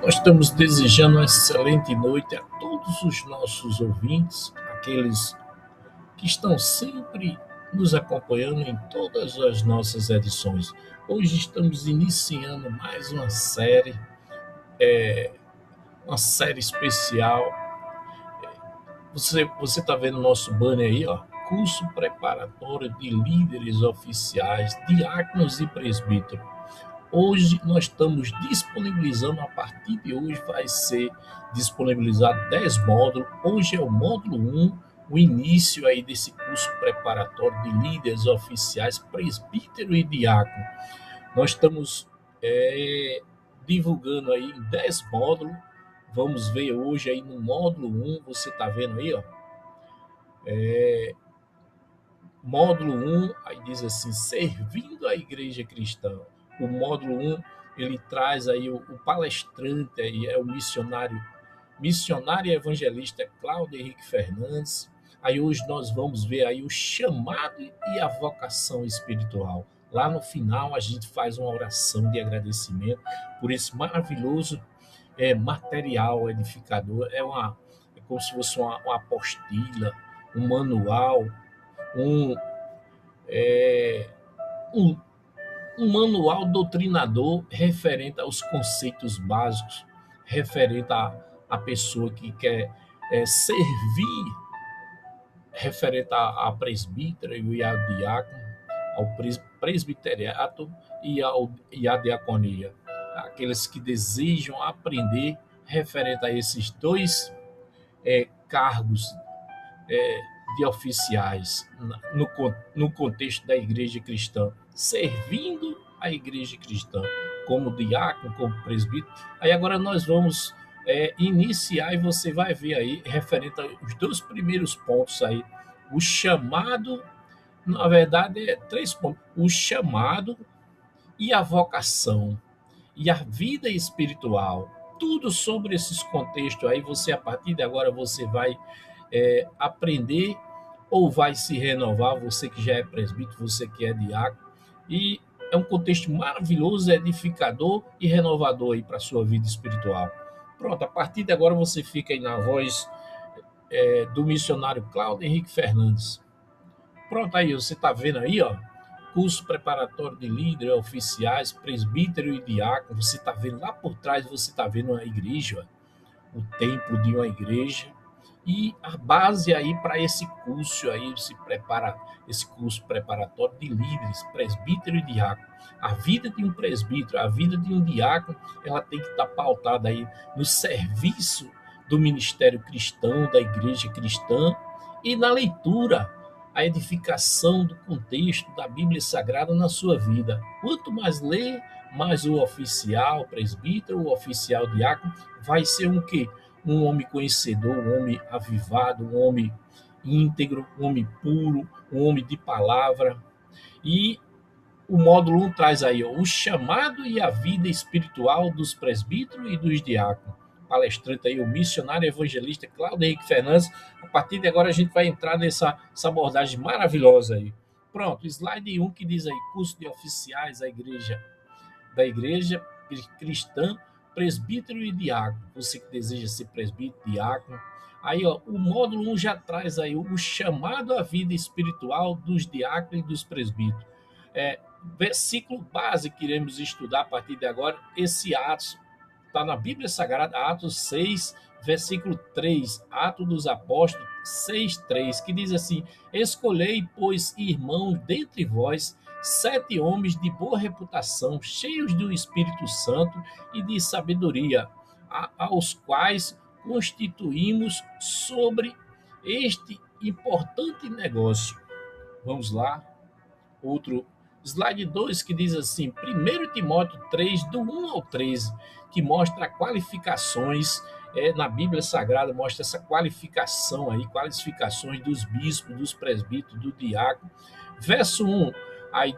Nós estamos desejando uma excelente noite a todos os nossos ouvintes, aqueles que estão sempre nos acompanhando em todas as nossas edições. Hoje estamos iniciando mais uma série especial. Você está vendo o nosso banner aí, ó? Curso preparatório de líderes oficiais, diáconos e presbíteros. Hoje nós estamos disponibilizando, a partir de hoje vai ser disponibilizado 10 módulos. Hoje é o módulo 1, o início aí desse curso preparatório de líderes oficiais, presbítero e diácono. Nós estamos divulgando aí 10 módulos. Vamos ver hoje aí no módulo 1, você está vendo aí, ó. Módulo 1, aí diz assim, servindo a igreja cristã. O módulo 1, ele traz aí o palestrante, aí é o missionário e evangelista Cláudio Henrique Fernandes. Aí hoje nós vamos ver aí o chamado e a vocação espiritual. Lá no final a gente faz uma oração de agradecimento por esse maravilhoso material edificador. É como se fosse uma apostila, um manual, um, um, um manual doutrinador referente aos conceitos básicos, referente à pessoa que quer servir, referente a presbítero e ao diácono, ao presbiteriato e à diaconia. Aqueles que desejam aprender referente a esses dois cargos de oficiais no contexto da igreja cristã, servindo a igreja cristã, como diácono, como presbítero. Aí agora nós vamos iniciar e você vai ver aí, referente aos dois primeiros pontos aí, o chamado, na verdade, 3 pontos: o chamado e a vocação, e a vida espiritual. Tudo sobre esses contextos aí, você, a partir de agora, você vai aprender ou vai se renovar, você que já é presbítero, você que é diácono, e é um contexto maravilhoso, edificador e renovador aí para a sua vida espiritual. Pronto, a partir de agora você fica aí na voz do missionário Cláudio Henrique Fernandes. Pronto, aí você está vendo aí, ó, curso preparatório de líderes oficiais, presbítero e diácono. Você está vendo lá por trás, você está vendo uma igreja, o templo de uma igreja. E a base aí para esse curso aí, esse curso preparatório de líderes, presbítero e diácono. A vida de um presbítero, a vida de um diácono, ela tem que estar pautada aí no serviço do ministério cristão, da igreja cristã, e na leitura, a edificação do contexto da Bíblia Sagrada na sua vida. Quanto mais lê, mais o oficial presbítero, o oficial diácono vai ser um quê? Um homem conhecedor, um homem avivado, um homem íntegro, um homem puro, um homem de palavra. E o módulo 1 traz aí, ó, o chamado e a vida espiritual dos presbíteros e dos diáconos. Palestrante aí, o missionário evangelista Cláudio Henrique Fernandes. A partir de agora a gente vai entrar nessa abordagem maravilhosa aí. Pronto, slide 1 que diz aí, curso de oficiais da igreja cristã, presbítero e diácono. Você que deseja ser presbítero, diácono. Aí, ó, o módulo 1 já traz aí o chamado à vida espiritual dos diáconos e dos presbíteros. Versículo base que iremos estudar a partir de agora, esse Atos, está na Bíblia Sagrada, Atos 6, versículo 3, Atos dos Apóstolos 6, 3, que diz assim: escolhei, pois, irmãos, dentre vós, 7 homens de boa reputação, cheios do Espírito Santo e de sabedoria, aos quais constituímos sobre este importante negócio. Vamos lá. Outro slide 2 que diz assim, 1 Timóteo 3, do 1 ao 13, que mostra qualificações na Bíblia Sagrada, mostra essa qualificação aí, qualificações dos bispos, dos presbíteros, do diácono. Verso 1, aí,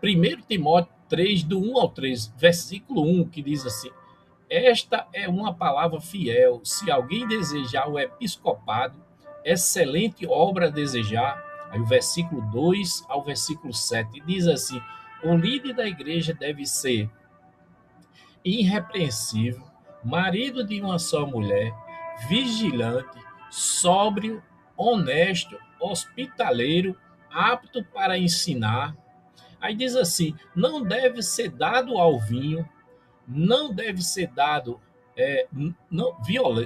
1 Timóteo 3, do 1 ao 13, versículo 1, que diz assim, esta é uma palavra fiel, se alguém desejar o episcopado, excelente obra a desejar. Aí o versículo 2 ao versículo 7 diz assim, o líder da igreja deve ser irrepreensível, marido de uma só mulher, vigilante, sóbrio, honesto, hospitaleiro, apto para ensinar. Aí diz assim: não deve ser dado ao vinho, não deve ser dado,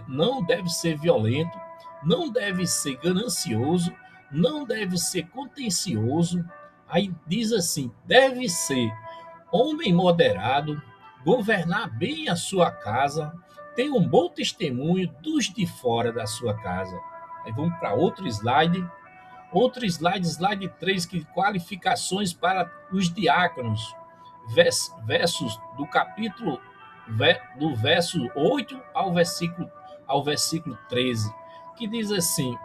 não deve ser violento, não deve ser ganancioso, não deve ser contencioso. Aí diz assim: deve ser homem moderado, governar bem a sua casa, ter um bom testemunho dos de fora da sua casa. Aí vamos para outro slide. Outro slide, slide 3, que qualificações para os diáconos. Versos do capítulo, do verso 8 ao versículo 13, que diz assim: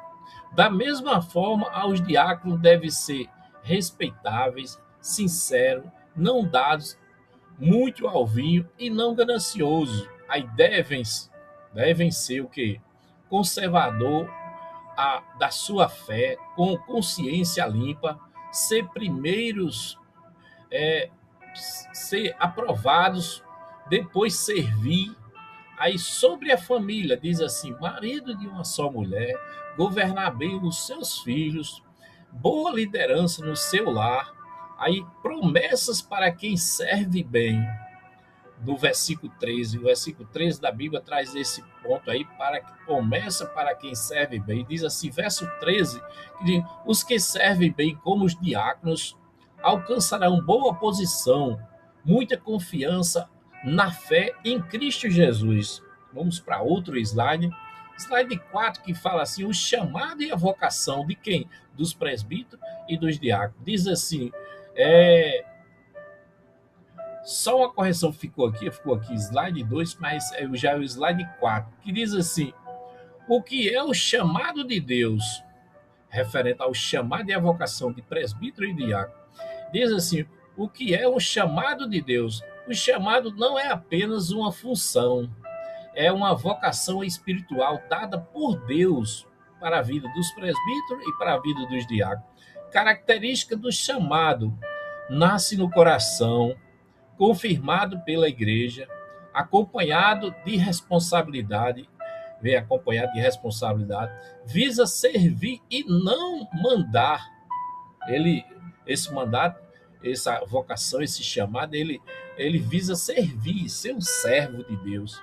da mesma forma, aos diáconos devem ser respeitáveis, sinceros, não dados muito ao vinho e não gananciosos. Aí devem ser o quê? Conservador da sua fé, com consciência limpa, ser primeiros, é, ser aprovados, depois servir. Aí sobre a família, diz assim: marido de uma só mulher, governar bem os seus filhos, boa liderança no seu lar. Aí promessas para quem serve bem, do versículo 13. O versículo 13 da Bíblia traz esse ponto aí, para que promessa para quem serve bem. Diz assim, verso 13, que diz: os que servem bem como os diáconos alcançarão boa posição, muita confiança na fé em Cristo Jesus. Vamos para outro slide. Slide 4, que fala assim: o chamado e a vocação de quem? Dos presbíteros e dos diáconos. Diz assim, só uma correção ficou aqui, slide 2, mas já é o slide 4, que diz assim: o que é o chamado de Deus, referente ao chamado e à vocação de presbítero e diácono. Diz assim: o que é o chamado de Deus? O chamado não é apenas uma função, é uma vocação espiritual dada por Deus para a vida dos presbíteros e para a vida dos diáconos. Característica do chamado: nasce no coração, confirmado pela igreja, acompanhado de responsabilidade, vem acompanhado de responsabilidade, visa servir e não mandar. Esse mandato, essa vocação, esse chamado, ele visa servir, ser um servo de Deus.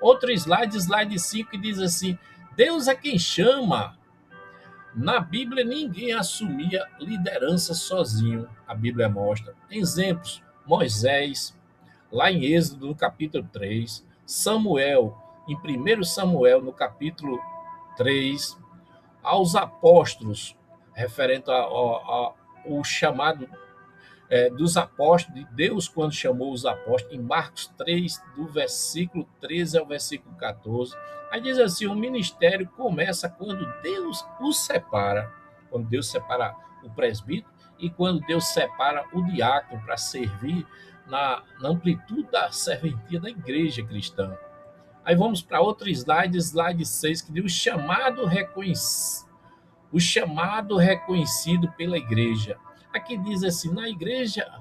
Outro slide, slide 5, que diz assim: Deus é quem chama. Na Bíblia, ninguém assumia liderança sozinho. A Bíblia mostra exemplos: Moisés, lá em Êxodo, no capítulo 3, Samuel, em 1 Samuel, no capítulo 3, aos apóstolos, referente ao chamado dos apóstolos, de Deus quando chamou os apóstolos, em Marcos 3, do versículo 13 ao versículo 14. Aí diz assim: o ministério começa quando Deus os separa, quando Deus separa o presbítero e quando Deus separa o diácono para servir na amplitude da serventia da igreja cristã. Aí vamos para outro slide, slide 6, que diz o chamado reconhecido pela igreja. Aqui diz assim: na igreja,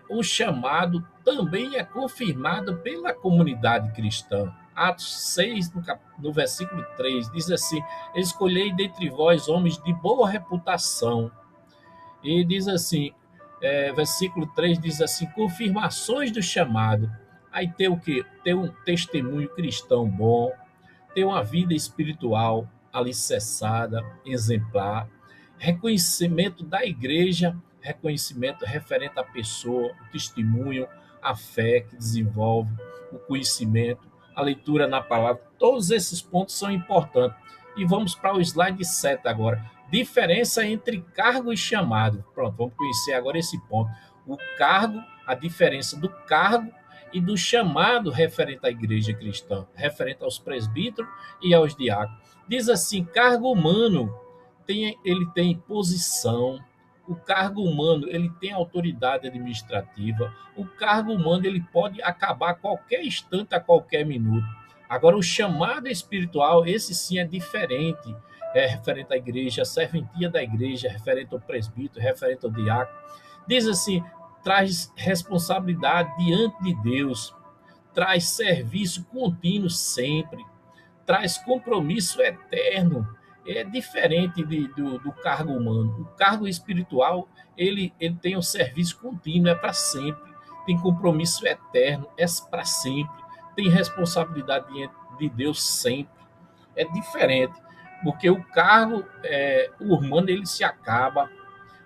o chamado também é confirmado pela comunidade cristã. Atos 6, no versículo 3, diz assim: escolhei dentre vós homens de boa reputação. E diz assim, versículo 3 diz assim: confirmações do chamado. Aí tem o quê? Tem um testemunho cristão bom, ter uma vida espiritual alicerçada, exemplar, reconhecimento da igreja, reconhecimento referente à pessoa, o testemunho, a fé que desenvolve, o conhecimento, a leitura na palavra. Todos esses pontos são importantes. E vamos para o slide 7 agora. Diferença entre cargo e chamado. Pronto, vamos conhecer agora esse ponto. O cargo, a diferença do cargo e do chamado referente à igreja cristã, referente aos presbíteros e aos diáconos. Diz assim: cargo humano, ele tem posição. O cargo humano, ele tem autoridade administrativa. O cargo humano, ele pode acabar a qualquer instante, a qualquer minuto. Agora, o chamado espiritual, esse sim é diferente, referente à igreja, a serventia da igreja, referente ao presbítero, referente ao diácono. Diz assim: traz responsabilidade diante de Deus, traz serviço contínuo sempre, traz compromisso eterno. É diferente do cargo humano. O cargo espiritual, ele tem um serviço contínuo, é para sempre. Tem compromisso eterno, é para sempre. Tem responsabilidade diante de Deus sempre. É diferente, porque o cargo o humano ele se acaba,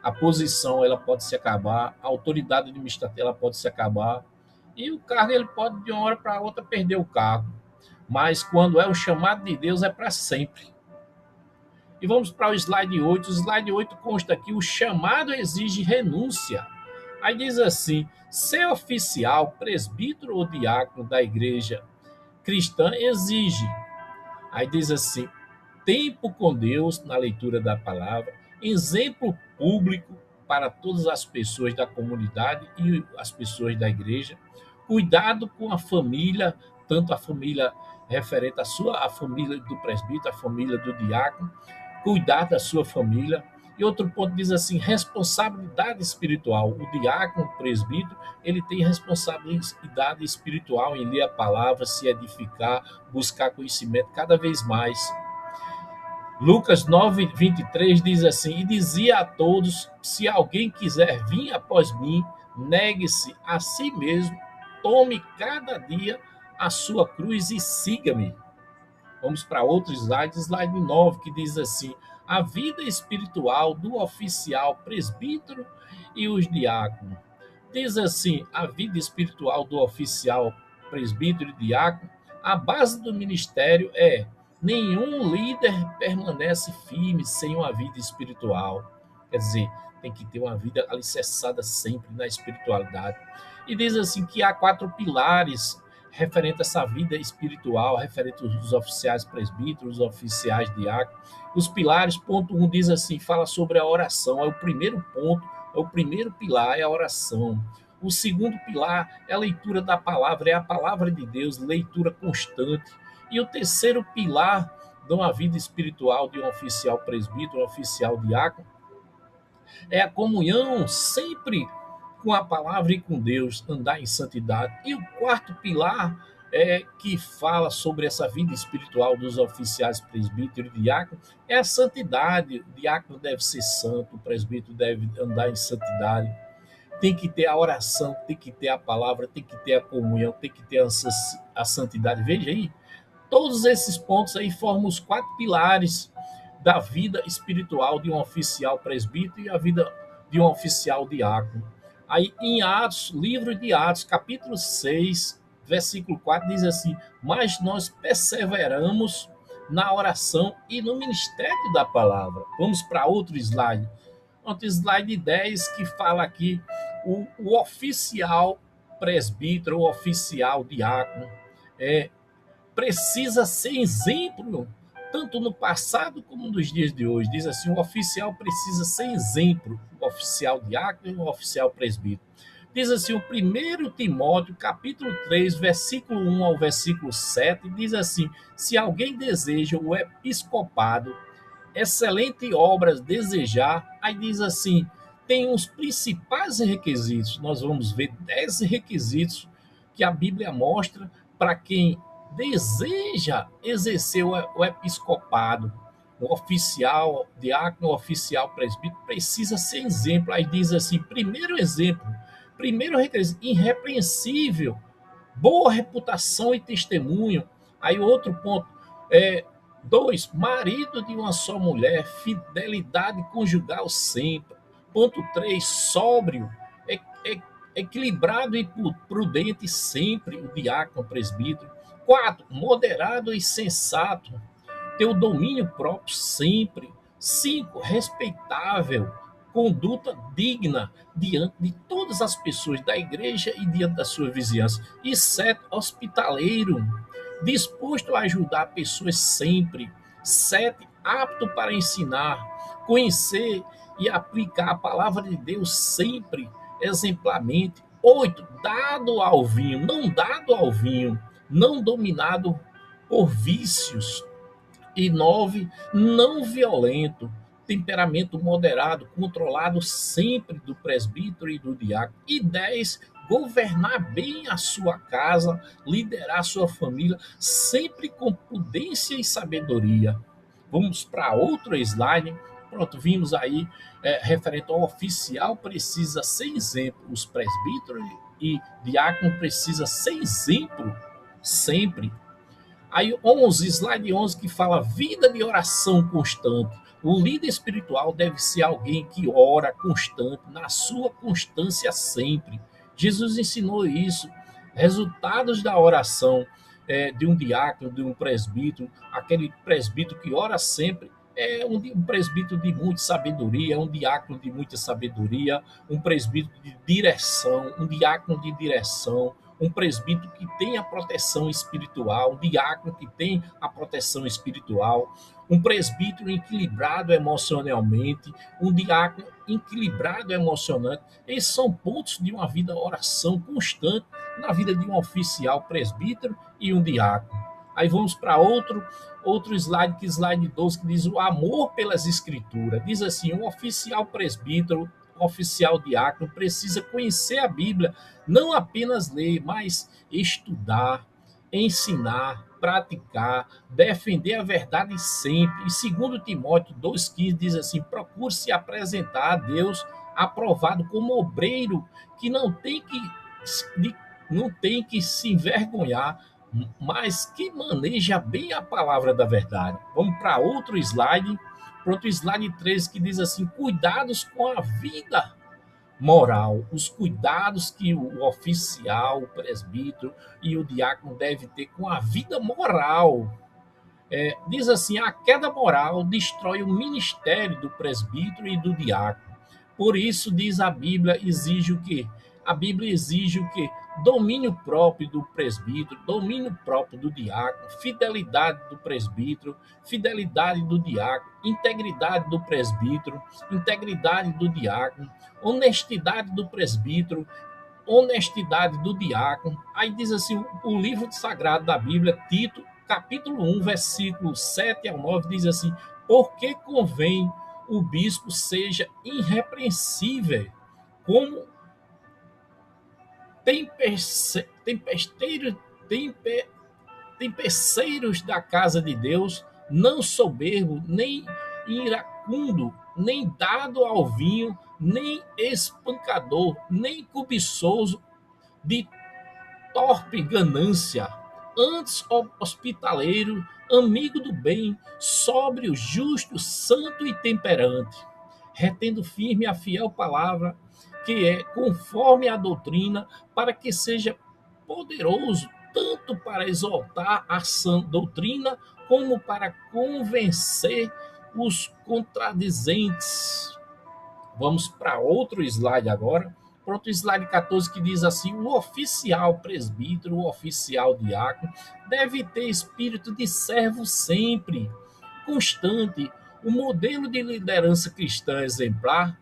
a posição ela pode se acabar, a autoridade administrativa ela pode se acabar, e o cargo ele pode de uma hora para outra perder o cargo. Mas quando é o chamado de Deus é para sempre. E vamos para o slide 8. O slide 8 consta aqui: o chamado exige renúncia. Aí diz assim: ser oficial, presbítero ou diácono da igreja cristã exige. Aí diz assim: tempo com Deus na leitura da palavra, exemplo público para todas as pessoas da comunidade e as pessoas da igreja, cuidado com a família, tanto a família referente a família do presbítero, a família do diácono, cuidar da sua família. E outro ponto diz assim: responsabilidade espiritual. O diácono, o presbítero, ele tem responsabilidade espiritual em ler a palavra, se edificar, buscar conhecimento cada vez mais. Lucas 9:23 diz assim: e dizia a todos: se alguém quiser vir após mim, negue-se a si mesmo, tome cada dia a sua cruz e siga-me. Vamos para outro slide, slide 9, que diz assim: a vida espiritual do oficial, presbítero e os diáconos. Diz assim: a vida espiritual do oficial, presbítero e diácono, a base do ministério é: nenhum líder permanece firme sem uma vida espiritual. Quer dizer, tem que ter uma vida alicerçada sempre na espiritualidade. E diz assim que há 4 pilares referente a essa vida espiritual, referente aos oficiais presbíteros, os oficiais diáconos. Os pilares, ponto 1 diz assim, fala sobre a oração, é o primeiro ponto, é o primeiro pilar, é a oração. O segundo pilar é a leitura da palavra, é a palavra de Deus, leitura constante. E o terceiro pilar de uma vida espiritual de um oficial presbítero, um oficial diácono, é a comunhão sempre com a palavra e com Deus, andar em santidade. E o quarto pilar que fala sobre essa vida espiritual dos oficiais presbíteros e diáconos é a santidade. O diácono deve ser santo, o presbítero deve andar em santidade. Tem que ter a oração, tem que ter a palavra, tem que ter a comunhão, tem que ter a santidade. Veja aí, todos esses pontos aí formam os 4 pilares da vida espiritual de um oficial presbítero e a vida de um oficial diácono. Aí em Atos, livro de Atos, capítulo 6, versículo 4, diz assim: mas nós perseveramos na oração e no ministério da palavra. Vamos para outro slide. Outro slide 10, que fala aqui o oficial presbítero, o oficial diácono, precisa ser exemplo, tanto no passado como nos dias de hoje. Diz assim: o oficial precisa ser exemplo, o oficial diácono e o oficial presbítero. Diz assim, o 1 Timóteo, capítulo 3, versículo 1 ao versículo 7, diz assim: se alguém deseja o episcopado, excelente obras desejar, aí diz assim, tem os principais requisitos. Nós vamos ver 10 requisitos que a Bíblia mostra para quem deseja exercer o episcopado. O oficial diácono, o oficial presbítero precisa ser exemplo. Aí diz assim, primeiro exemplo, primeiro requisito, irrepreensível, boa reputação e testemunho. Aí outro ponto, 2, marido de uma só mulher, fidelidade conjugal sempre. Ponto 3, sóbrio, equilibrado e prudente sempre, o diácono, o presbítero. 4, moderado e sensato, ter o domínio próprio sempre. 5, respeitável, conduta digna diante de todas as pessoas da igreja e diante da sua vizinhança. E 7, hospitaleiro, disposto a ajudar pessoas sempre. 7, apto para ensinar, conhecer e aplicar a palavra de Deus sempre, exemplarmente. 8, dado ao vinho, não dominado por vícios. E 9, não violento, temperamento moderado, controlado sempre do presbítero e do diácono. E 10, governar bem a sua casa, liderar a sua família, sempre com prudência e sabedoria. Vamos para outro slide. Pronto, vimos aí, referente ao oficial, precisa ser exemplo. Os presbíteros e diácono precisa ser exemplo sempre. Aí 11, slide 11, que fala vida de oração constante. O líder espiritual deve ser alguém que ora constante, na sua constância sempre. Jesus ensinou isso. Resultados da oração de um diácono, de um presbítero, aquele presbítero que ora sempre, é um presbítero de muita sabedoria, um diácono de muita sabedoria, um presbítero de direção, um diácono de direção, um presbítero que tem a proteção espiritual, um diácono que tem a proteção espiritual, um presbítero equilibrado emocionalmente, um diácono equilibrado emocionalmente. Esses são pontos de uma vida oração constante na vida de um oficial presbítero e um diácono. Aí vamos para outro slide, que slide 12, que diz o amor pelas escrituras. Diz assim, um oficial presbítero, um oficial diácono precisa conhecer a Bíblia, não apenas ler, mas estudar, ensinar, praticar, defender a verdade sempre. E segundo Timóteo 2,15 diz assim, procure se apresentar a Deus aprovado como obreiro, que não tem que se envergonhar, mas que maneja bem a palavra da verdade. Vamos para outro slide. Pronto, slide 13, que diz assim, cuidados com a vida moral, os cuidados que o oficial, o presbítero e o diácono devem ter com a vida moral. Diz assim, a queda moral destrói o ministério do presbítero e do diácono. Por isso, diz a Bíblia, exige o quê? A Bíblia exige o quê? Domínio próprio do presbítero, domínio próprio do diácono, fidelidade do presbítero, fidelidade do diácono, integridade do presbítero, integridade do diácono, honestidade do presbítero, honestidade do diácono. Aí diz assim, o livro sagrado da Bíblia, Tito, capítulo 1, versículo 7 ao 9, diz assim, porque convém o bispo seja irrepreensível, como tempesteiros da casa de Deus, não soberbo, nem iracundo, nem dado ao vinho, nem espancador, nem cobiçoso de torpe ganância, antes hospitaleiro, amigo do bem, sóbrio, justo, santo e temperante, retendo firme a fiel palavra, que é conforme a doutrina, para que seja poderoso tanto para exaltar a sã doutrina, como para convencer os contradizentes. Vamos para outro slide agora. Pronto, slide 14, que diz assim, o oficial presbítero, o oficial diácono, deve ter espírito de servo sempre, constante. O modelo de liderança cristã exemplar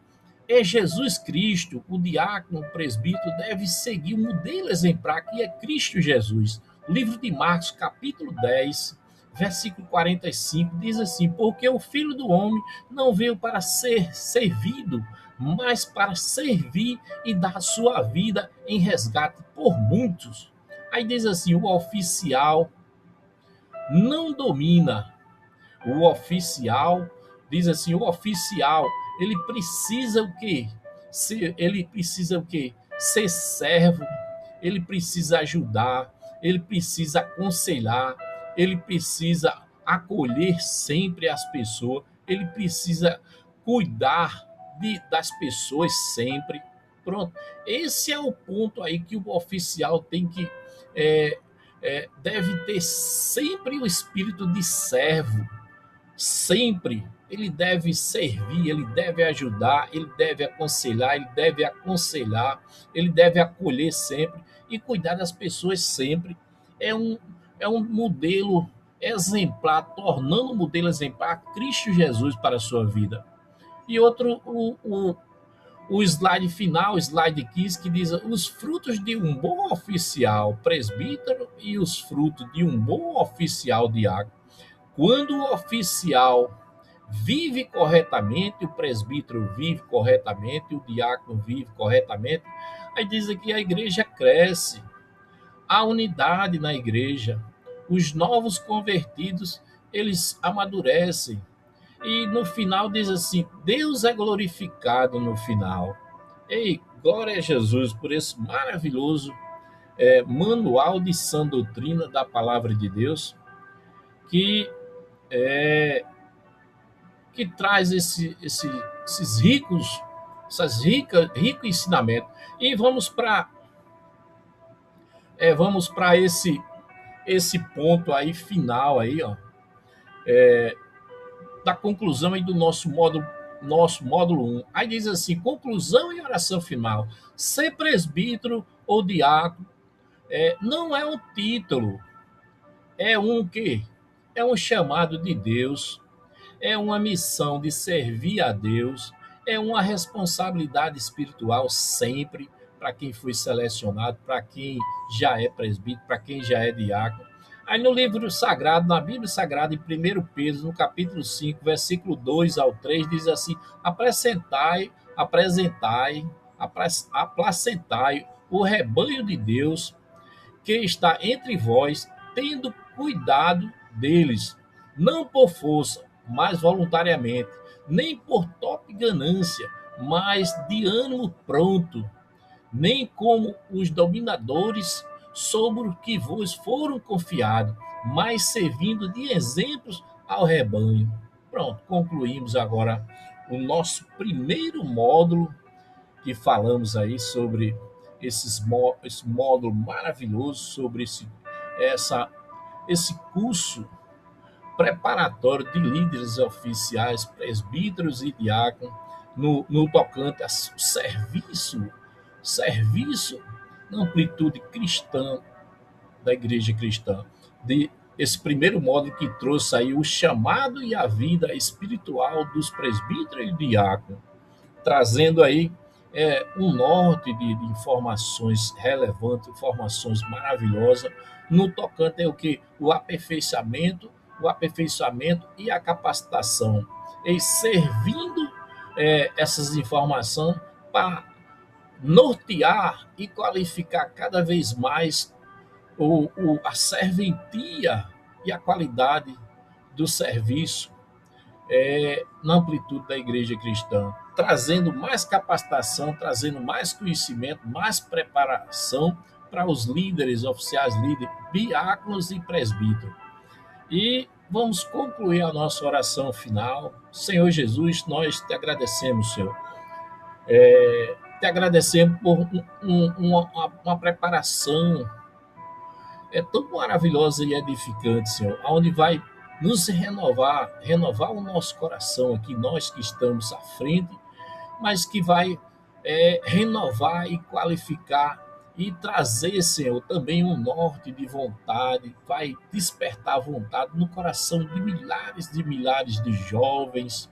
é Jesus Cristo. O diácono, o presbítero, deve seguir o modelo exemplar que é Cristo Jesus. O livro de Marcos, capítulo 10, versículo 45, diz assim, porque o Filho do Homem não veio para ser servido, mas para servir e dar sua vida em resgate por muitos. Aí diz assim, o oficial não domina. O oficial, diz assim, o oficial, ele precisa o quê? Ele precisa o quê? Ser servo, ele precisa ajudar, ele precisa aconselhar, ele precisa acolher sempre as pessoas, ele precisa cuidar das pessoas sempre. Pronto, esse é o ponto aí que o oficial tem que deve ter sempre o espírito de servo, sempre. Ele deve servir, ele deve ajudar, ele deve aconselhar, ele deve acolher sempre e cuidar das pessoas sempre. É um, é um modelo exemplar, tornando um modelo exemplar Cristo Jesus para a sua vida. E outro, o slide final, o slide 15, que diz os frutos de um bom oficial presbítero e os frutos de um bom oficial diácono. Quando o oficial vive corretamente, o presbítero vive corretamente, o diácono vive corretamente, aí diz aqui a igreja cresce, a unidade na igreja, os novos convertidos, eles amadurecem. E no final diz assim: Deus é glorificado no final. Ei, glória a Jesus por esse maravilhoso manual de sã doutrina da palavra de Deus, que é, que traz esses ricos, rico ensinamento. E vamos para esse ponto aí final aí, ó, da conclusão aí do nosso módulo 1. Aí diz assim: conclusão e oração final. Ser presbítero ou diácono não é um título, é um quê? É um chamado de Deus, é uma missão de servir a Deus, é uma responsabilidade espiritual sempre para quem foi selecionado, para quem já é presbítero, para quem já é diácono. Aí no livro sagrado, na Bíblia Sagrada, em 1 Pedro, no capítulo 5, versículo 2 ao 3, diz assim: apresentai, aplacentai o rebanho de Deus que está entre vós, tendo cuidado deles, não por força, mas voluntariamente, nem por top ganância, mas de ânimo pronto, nem como os dominadores sobre o que vos foram confiados, mas servindo de exemplos ao rebanho. Pronto, concluímos agora o nosso primeiro módulo que falamos aí sobre esse módulo maravilhoso, sobre esse curso preparatório de líderes oficiais, presbíteros e diáconos, no tocante ao serviço na amplitude cristã da igreja cristã. De esse primeiro módulo que trouxe aí o chamado e a vida espiritual dos presbíteros e diáconos, trazendo aí um norte de informações relevantes, informações maravilhosas, no tocante é o que? O aperfeiçoamento e a capacitação, e servindo essas informações para nortear e qualificar cada vez mais a serventia e a qualidade do serviço na amplitude da igreja cristã, trazendo mais capacitação, trazendo mais conhecimento, mais preparação para os líderes, oficiais líderes, diáconos e presbíteros. E vamos concluir a nossa oração final. Senhor Jesus, nós te agradecemos, Senhor. Te agradecemos por uma preparação tão maravilhosa e edificante, Senhor, onde vai nos renovar o nosso coração aqui, nós que estamos à frente, mas que vai renovar e qualificar e trazer, Senhor, também um norte de vontade, vai despertar vontade no coração de milhares de jovens,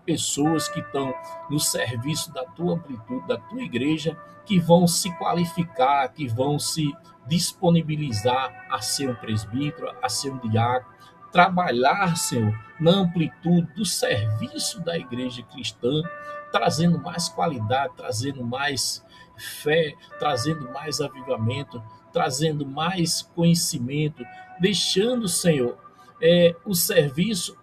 pessoas que estão no serviço da tua amplitude, da tua igreja, que vão se qualificar, que vão se disponibilizar a ser um presbítero, a ser um diácono, trabalhar, Senhor, na amplitude do serviço da igreja cristã, trazendo mais qualidade, trazendo mais fé, trazendo mais avivamento, trazendo mais conhecimento, deixando, Senhor, o serviço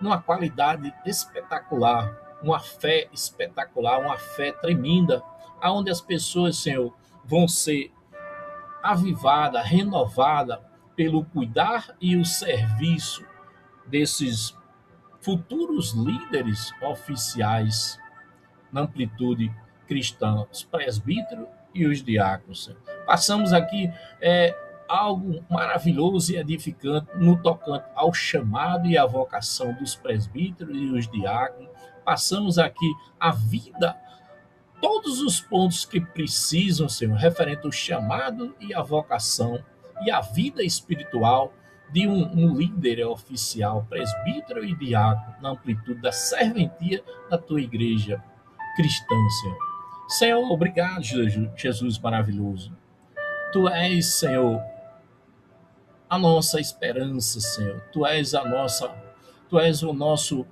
numa qualidade espetacular, uma fé espetacular, uma fé tremenda, aonde as pessoas, Senhor, vão ser avivadas, renovadas pelo cuidar e o serviço desses futuros líderes oficiais na amplitude cristã, os presbíteros e os diáconos. Passamos aqui algo maravilhoso e edificante no tocante ao chamado e à vocação dos presbíteros e os diáconos. Passamos aqui a vida, todos os pontos que precisam, Senhor, referente ao chamado e à vocação e à vida espiritual de um líder oficial, presbítero e diácono, na amplitude da serventia da tua igreja cristã, Senhor. Senhor, obrigado, Jesus maravilhoso. Tu és, Senhor, a nossa esperança, Senhor. Tu és o nosso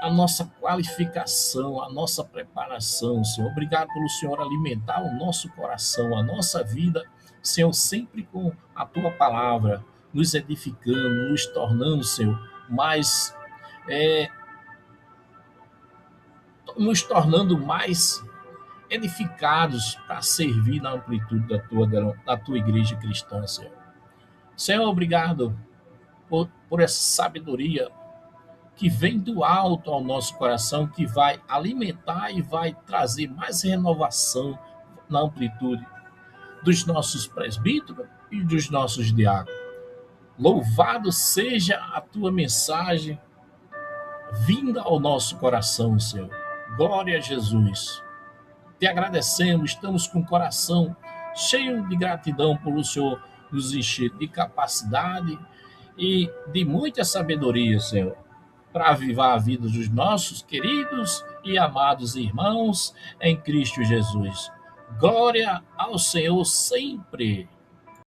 a nossa qualificação, a nossa preparação, Senhor. Obrigado pelo Senhor alimentar o nosso coração, a nossa vida, Senhor, sempre com a tua palavra, nos edificando, nos tornando, Senhor, mais, é, nos tornando mais edificados para servir na amplitude da tua igreja cristã, Senhor. Senhor, obrigado por essa sabedoria que vem do alto ao nosso coração, que vai alimentar e vai trazer mais renovação na amplitude dos nossos presbíteros e dos nossos diáconos. Louvado seja a tua mensagem vinda ao nosso coração, Senhor. Glória a Jesus. Te agradecemos, estamos com o coração cheio de gratidão por o Senhor nos encher de capacidade e de muita sabedoria, Senhor, para avivar a vida dos nossos queridos e amados irmãos em Cristo Jesus. Glória ao Senhor sempre.